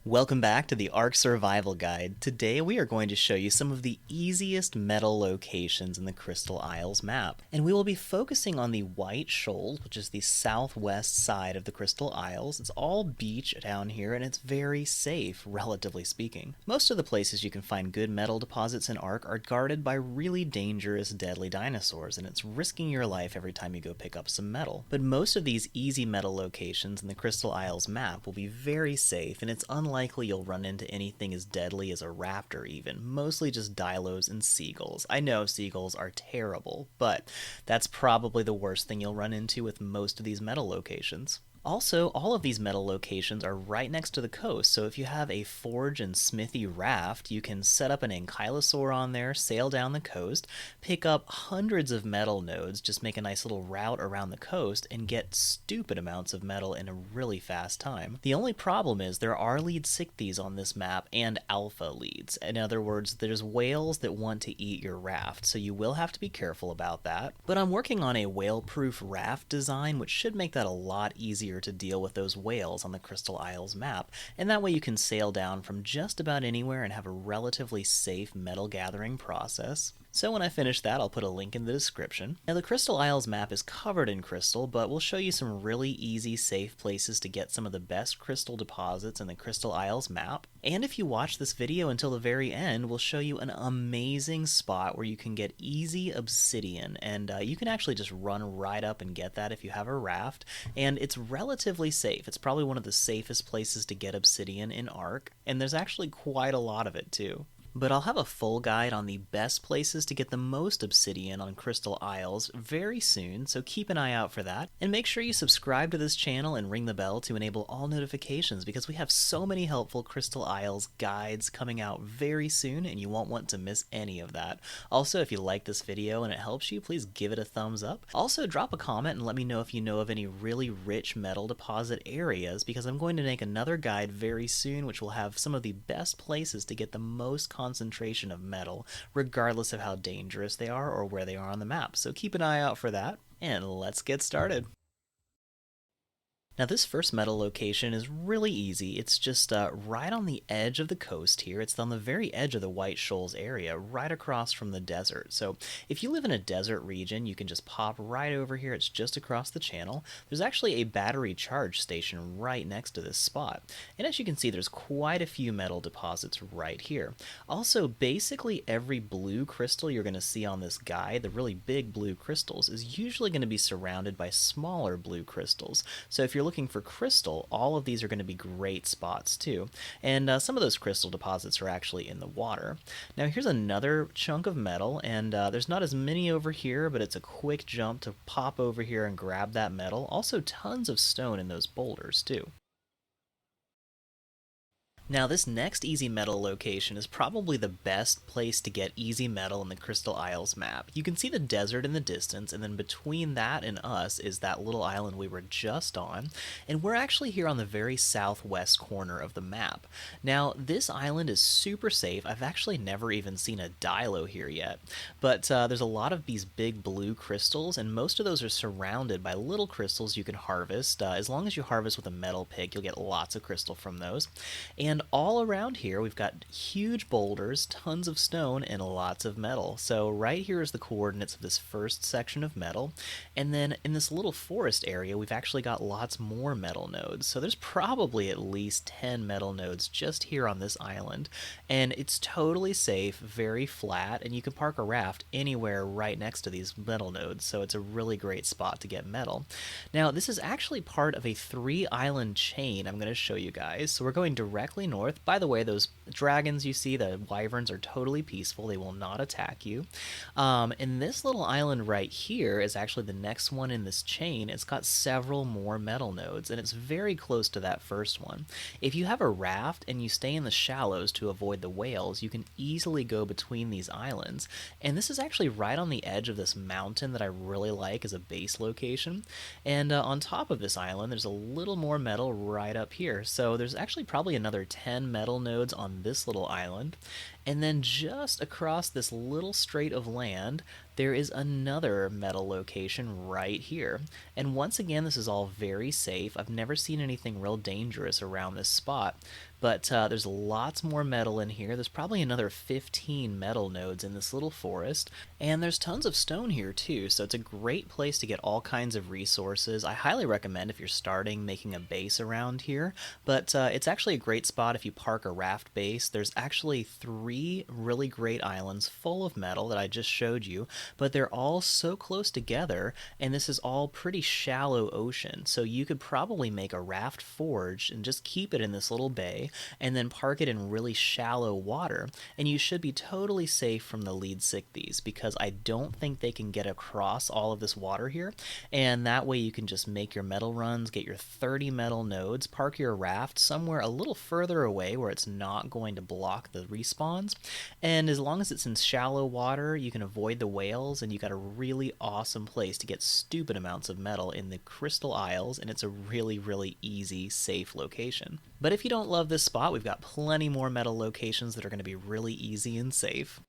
Welcome back to the Ark Survival Guide. Today we are going to show you some of the easiest metal locations in the Crystal Isles map. And we will be focusing on the White Shoals, which is the southwest side of the Crystal Isles. It's all beach down here and it's very safe, relatively speaking. Most of the places you can find good metal deposits in Ark are guarded by really dangerous, deadly dinosaurs, and it's risking your life every time you go pick up some metal. But most of these easy metal locations in the Crystal Isles map will be very safe, and it's unlikely you'll run into anything as deadly as a raptor even, mostly just dilos and seagulls. I know seagulls are terrible, but that's probably the worst thing you'll run into with most of these metal locations. Also, all of these metal locations are right next to the coast, so if you have a forge and smithy raft, you can set up an ankylosaur on there, sail down the coast, pick up hundreds of metal nodes, just make a nice little route around the coast, and get stupid amounts of metal in a really fast time. The only problem is there are lead sichthies on this map and alpha leads. In other words, there's whales that want to eat your raft, so you will have to be careful about that. But I'm working on a whale-proof raft design, which should make that a lot easier to deal with those whales on the Crystal Isles map, and that way you can sail down from just about anywhere and have a relatively safe metal gathering process. So when I finish that, I'll put a link in the description. Now the Crystal Isles map is covered in crystal, but we'll show you some really easy, safe places to get some of the best crystal deposits in the Crystal Isles map. And if you watch this video until the very end, we'll show you an amazing spot where you can get easy obsidian, and you can actually just run right up and get that if you have a raft, and it's relatively safe. It's probably one of the safest places to get obsidian in Ark, and there's actually quite a lot of it too. But I'll have a full guide on the best places to get the most obsidian on Crystal Isles very soon, so keep an eye out for that. And make sure you subscribe to this channel and ring the bell to enable all notifications, because we have so many helpful Crystal Isles guides coming out very soon and you won't want to miss any of that. Also, if you like this video and it helps you, please give it a thumbs up. Also, drop a comment and let me know if you know of any really rich metal deposit areas, because I'm going to make another guide very soon which will have some of the best places to get the most concentration of metal, regardless of how dangerous they are or where they are on the map. So keep an eye out for that, and let's get started. Now this first metal location is really easy. It's just right on the edge of the coast here. It's on the very edge of the White Shoals area, right across from the desert. So if you live in a desert region, you can just pop right over here. It's just across the channel. There's actually a battery charge station right next to this spot. And as you can see, there's quite a few metal deposits right here. Also, basically every blue crystal you're going to see on this guide, the really big blue crystals, is usually going to be surrounded by smaller blue crystals. So if you're looking for crystal, all of these are going to be great spots too. And some of those crystal deposits are actually in the water. Now here's another chunk of metal, and there's not as many over here, but it's a quick jump to pop over here and grab that metal. Also tons of stone in those boulders too. Now this next easy metal location is probably the best place to get easy metal in the Crystal Isles map. You can see the desert in the distance, and then between that and us is that little island we were just on, and we're actually here on the very southwest corner of the map. Now this island is super safe. I've actually never even seen a dilo here yet, but there's a lot of these big blue crystals, and most of those are surrounded by little crystals you can harvest. As long as you harvest with a metal pick, you'll get lots of crystal from those. And all around here, we've got huge boulders, tons of stone, and lots of metal. So right here is the coordinates of this first section of metal. And then in this little forest area, we've actually got lots more metal nodes. So there's probably at least 10 metal nodes just here on this island. And it's totally safe, very flat, and you can park a raft anywhere right next to these metal nodes. So it's a really great spot to get metal. Now, this is actually part of a 3-island chain I'm going to show you guys. So we're going directly north. By the way, those dragons you see, the wyverns, are totally peaceful. They will not attack you. And this little island right here is actually the next one in this chain. It's got several more metal nodes, and it's very close to that first one. If you have a raft and you stay in the shallows to avoid the whales, you can easily go between these islands. And this is actually right on the edge of this mountain that I really like as a base location. And on top of this island, there's a little more metal right up here. So there's actually probably another 10 metal nodes on this little island. And then just across this little strait of land, there is another metal location right here. And once again, this is all very safe. I've never seen anything real dangerous around this spot. But there's lots more metal in here. There's probably another 15 metal nodes in this little forest. And there's tons of stone here too, so it's a great place to get all kinds of resources. I highly recommend if you're starting making a base around here. But it's actually a great spot if you park a raft base. There's actually 3 really great islands full of metal that I just showed you, but they're all so close together, and this is all pretty shallow ocean. So you could probably make a raft forge and just keep it in this little bay and then park it in really shallow water, and you should be totally safe from the lead sichthies because I don't think they can get across all of this water here. And that way you can just make your metal runs, get your 30 metal nodes, park your raft somewhere a little further away where it's not going to block the respawns. And as long as it's in shallow water, you can avoid the whales, and you got a really awesome place to get stupid amounts of metal in the Crystal Isles, and it's a really easy, safe location. But if you don't love this spot, we've got plenty more metal locations that are going to be really easy and safe.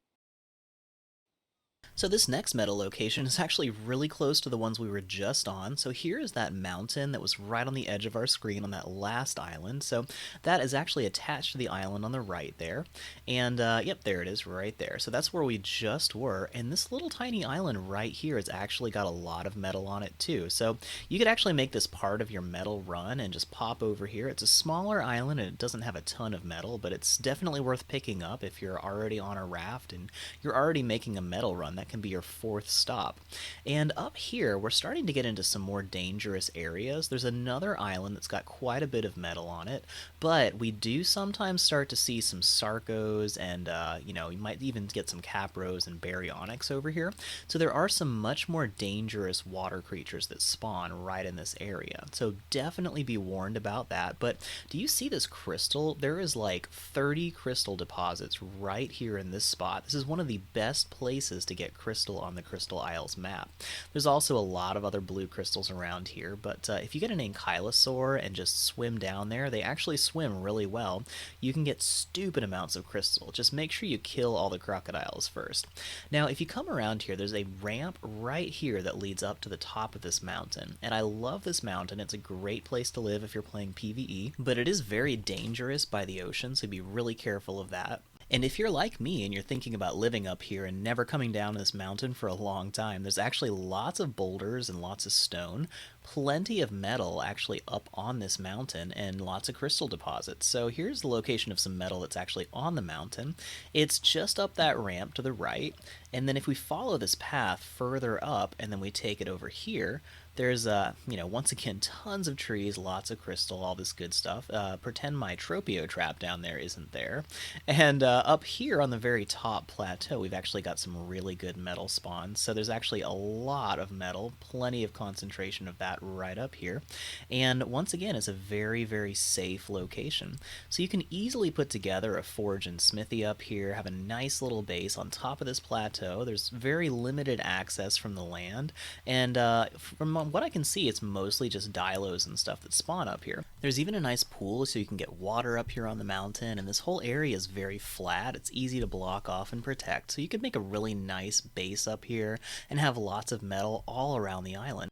So this next metal location is actually really close to the ones we were just on. So here is that mountain that was right on the edge of our screen on that last island. So that is actually attached to the island on the right there. And yep, there it is right there. So that's where we just were. And this little tiny island right here has actually got a lot of metal on it too. So you could actually make this part of your metal run and just pop over here. It's a smaller island and it doesn't have a ton of metal, but it's definitely worth picking up if you're already on a raft and you're already making a metal run. That can be your 4th stop. And up here, we're starting to get into some more dangerous areas. There's another island that's got quite a bit of metal on it, but we do sometimes start to see some sarcos and, you might even get some capros and baryonyx over here. So there are some much more dangerous water creatures that spawn right in this area. So definitely be warned about that. But do you see this crystal? There is like 30 crystal deposits right here in this spot. This is one of the best places to get crystal on the Crystal Isles map. There's also a lot of other blue crystals around here, but if you get an ankylosaur and just swim down there, they actually swim really well. You can get stupid amounts of crystal. Just make sure you kill all the crocodiles first. Now, if you come around here, there's a ramp right here that leads up to the top of this mountain, and I love this mountain. It's a great place to live if you're playing PvE, but it is very dangerous by the ocean, so be really careful of that. And if you're like me and you're thinking about living up here and never coming down this mountain for a long time, there's actually lots of boulders and lots of stone, plenty of metal actually up on this mountain, and lots of crystal deposits. So here's the location of some metal that's actually on the mountain. It's just up that ramp to the right, and then if we follow this path further up and then we take it over here, there's, once again, tons of trees, lots of crystal, all this good stuff. Pretend my Tropio trap down there isn't there. And up here on the very top plateau, we've actually got some really good metal spawns. So there's actually a lot of metal, plenty of concentration of that right up here. And once again, it's a very safe location. So you can easily put together a forge and smithy up here, have a nice little base on top of this plateau. There's very limited access from the land, and from what I can see, it's mostly just dilos and stuff that spawn up here. There's even a nice pool so you can get water up here on the mountain, and this whole area is very flat. It's easy to block off and protect, so you could make a really nice base up here and have lots of metal all around the island.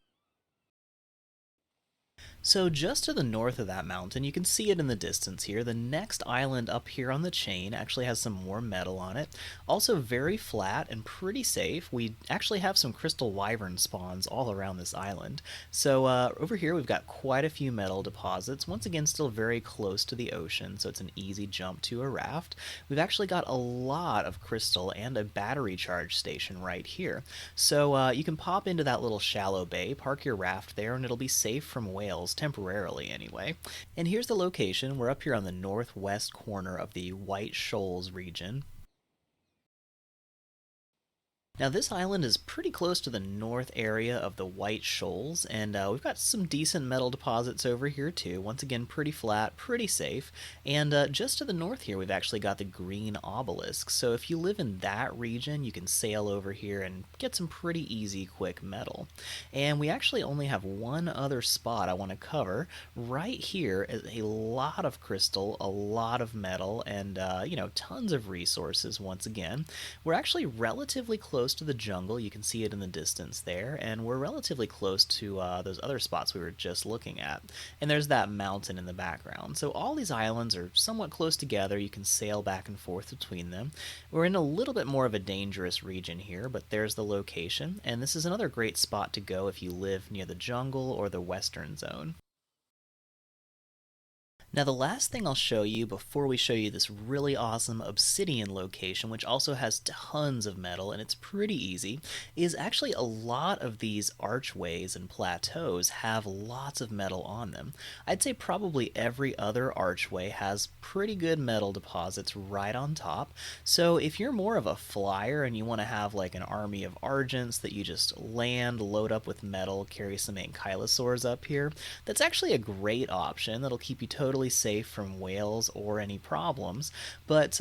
So just to the north of that mountain, you can see it in the distance here, the next island up here on the chain actually has some more metal on it. Also very flat and pretty safe. We actually have some crystal wyvern spawns all around this island. So over here we've got quite a few metal deposits, once again still very close to the ocean, so it's an easy jump to a raft. We've actually got a lot of crystal and a battery charge station right here. So you can pop into that little shallow bay, park your raft there, and it'll be safe from whales, temporarily anyway. And here's the location. We're up here on the northwest corner of the White Shoals region. Now, this island is pretty close to the north area of the White Shoals, and we've got some decent metal deposits over here too. Once again, pretty flat, pretty safe. And just to the north here, we've actually got the green obelisk. So if you live in that region, you can sail over here and get some pretty easy, quick metal. And we actually only have one other spot I want to cover. Right here is a lot of crystal, a lot of metal, and tons of resources. Once again, we're actually relatively close to the jungle. You can see it in the distance there, and we're relatively close to those other spots we were just looking at. And there's that mountain in the background. So all these islands are somewhat close together. You can sail back and forth between them. We're in a little bit more of a dangerous region here, but there's the location, and this is another great spot to go if you live near the jungle or the western zone. Now, the last thing I'll show you before we show you this really awesome Obsidian location, which also has tons of metal and it's pretty easy, is actually a lot of these archways and plateaus have lots of metal on them. I'd say probably every other archway has pretty good metal deposits right on top. So if you're more of a flyer and you want to have like an army of Argents that you just land, load up with metal, carry some ankylosaurs up here, that's actually a great option that'll keep you totally safe from whales or any problems. But,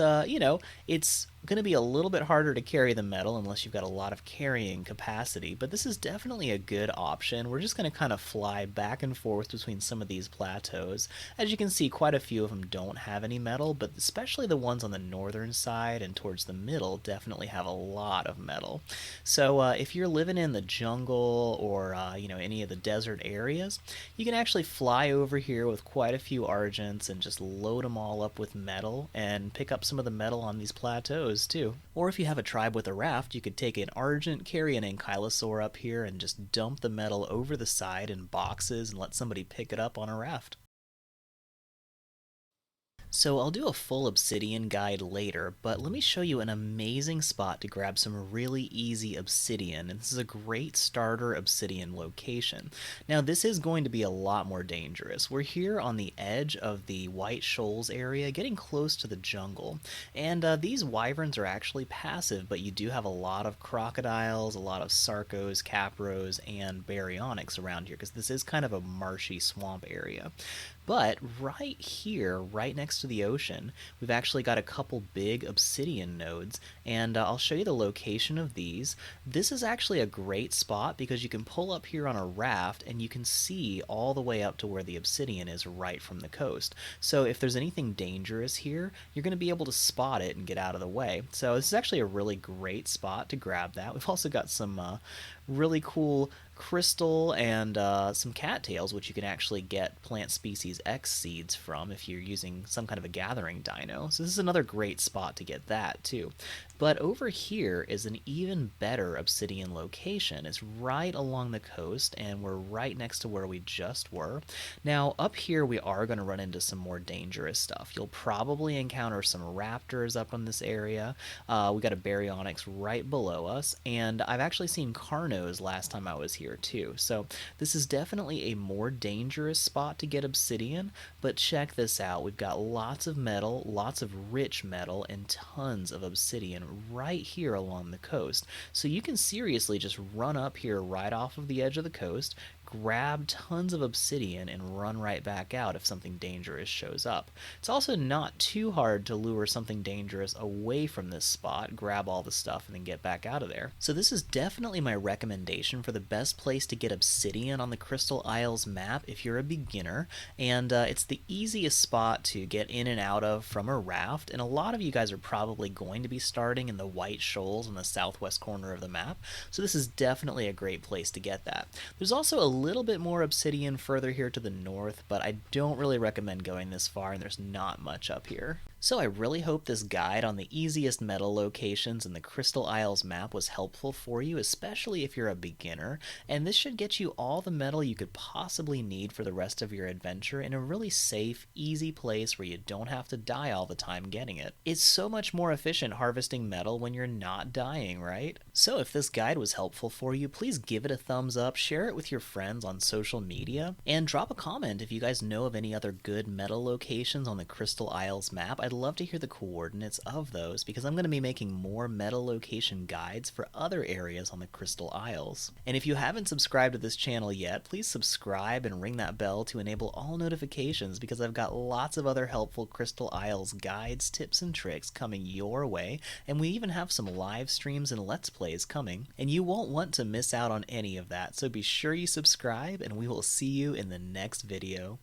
it's going to be a little bit harder to carry the metal unless you've got a lot of carrying capacity, but this is definitely a good option. We're just going to kind of fly back and forth between some of these plateaus. As you can see, quite a few of them don't have any metal, but especially the ones on the northern side and towards the middle definitely have a lot of metal. So if you're living in the jungle or any of the desert areas, you can actually fly over here with quite a few Argents and just load them all up with metal and pick up some of the metal on these plateaus too. Or if you have a tribe with a raft, you could take an Argent, carry an ankylosaur up here, and just dump the metal over the side in boxes and let somebody pick it up on a raft. So I'll do a full Obsidian guide later, but let me show you an amazing spot to grab some really easy Obsidian, and this is a great starter Obsidian location. Now this is going to be a lot more dangerous. We're here on the edge of the White Shoals area, getting close to the jungle, and these wyverns are actually passive, but you do have a lot of crocodiles, a lot of sarcos, capros, and baryonyx around here, because this is kind of a marshy swamp area. But right here, right next to the ocean, we've actually got a couple big obsidian nodes, and I'll show you the location of these. This is actually a great spot because you can pull up here on a raft and you can see all the way up to where the obsidian is right from the coast. So if there's anything dangerous here, you're going to be able to spot it and get out of the way. So this is actually a really great spot to grab that. We've also got some really cool crystal and some cattails, which you can actually get plant species X seeds from if you're using some kind of a gathering dino. So this is another great spot to get that too. But over here is an even better obsidian location. It's right along the coast and we're right next to where we just were. Now up here we are going to run into some more dangerous stuff. You'll probably encounter some raptors up in this area. We got a baryonyx right below us, and I've actually seen carnos last time I was here too. So this is definitely a more dangerous spot to get obsidian, but check this out. We've got lots of metal, lots of rich metal, and tons of obsidian right here along the coast. So you can seriously just run up here right off of the edge of the coast, grab tons of obsidian, and run right back out if something dangerous shows up. It's also not too hard to lure something dangerous away from this spot, grab all the stuff, and then get back out of there. So this is definitely my recommendation for the best place to get obsidian on the Crystal Isles map if you're a beginner, and it's the easiest spot to get in and out of from a raft, and a lot of you guys are probably going to be starting in the White Shoals in the southwest corner of the map, so this is definitely a great place to get that. There's also a little bit more obsidian further here to the north, but I don't really recommend going this far, and there's not much up here. So I really hope this guide on the easiest metal locations in the Crystal Isles map was helpful for you, especially if you're a beginner, and this should get you all the metal you could possibly need for the rest of your adventure in a really safe, easy place where you don't have to die all the time getting it. It's so much more efficient harvesting metal when you're not dying, right? So if this guide was helpful for you, please give it a thumbs up, share it with your friends on social media, and drop a comment if you guys know of any other good metal locations on the Crystal Isles map. I'd love to hear the coordinates of those because I'm going to be making more meta location guides for other areas on the Crystal Isles. And if you haven't subscribed to this channel yet, please subscribe and ring that bell to enable all notifications because I've got lots of other helpful Crystal Isles guides, tips, and tricks coming your way, and we even have some live streams and Let's Plays coming, and you won't want to miss out on any of that, so be sure you subscribe, and we will see you in the next video.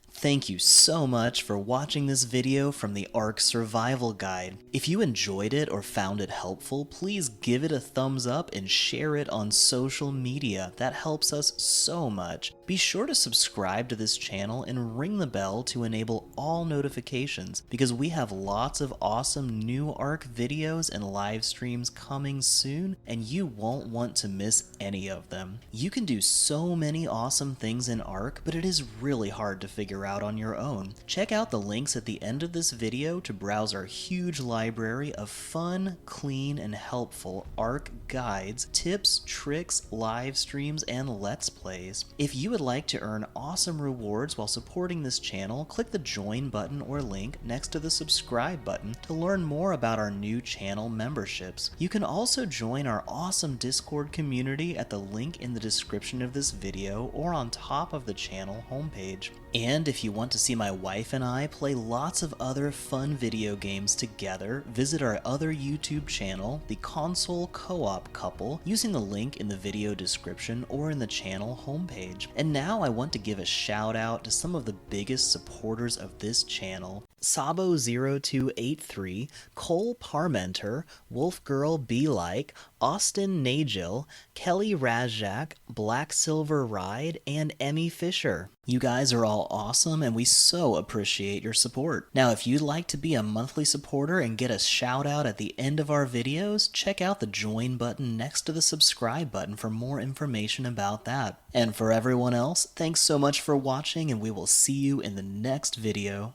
Thank you so much for watching this video from the Ark Survival Guide. If you enjoyed it or found it helpful, please give it a thumbs up and share it on social media. That helps us so much. Be sure to subscribe to this channel and ring the bell to enable all notifications because we have lots of awesome new Ark videos and live streams coming soon, and you won't want to miss any of them. You can do so many awesome things in Ark, but it is really hard to figure out on your own. Check out the links at the end of this video to browse our huge library of fun, clean, and helpful Ark guides, tips, tricks, live streams, and Let's Plays. If you would like to earn awesome rewards while supporting this channel, click the join button or link next to the subscribe button to learn more about our new channel memberships. You can also join our awesome Discord community at the link in the description of this video or on top of the channel homepage. And if you want to see my wife and I play lots of other fun video games together, visit our other YouTube channel, The Console Co-op Couple, using the link in the video description or in the channel homepage. And now I want to give a shout out to some of the biggest supporters of this channel: Sabo0283, Cole Parmenter, Wolfgirl Be Like, Austin Nagel, Kelly Razak, Black Silver Ride, and Emmy Fisher. You guys are all awesome and we so appreciate your support. Now if you'd like to be a monthly supporter and get a shout out at the end of our videos, check out the join button next to the subscribe button for more information about that. And for everyone else, thanks so much for watching and we will see you in the next video.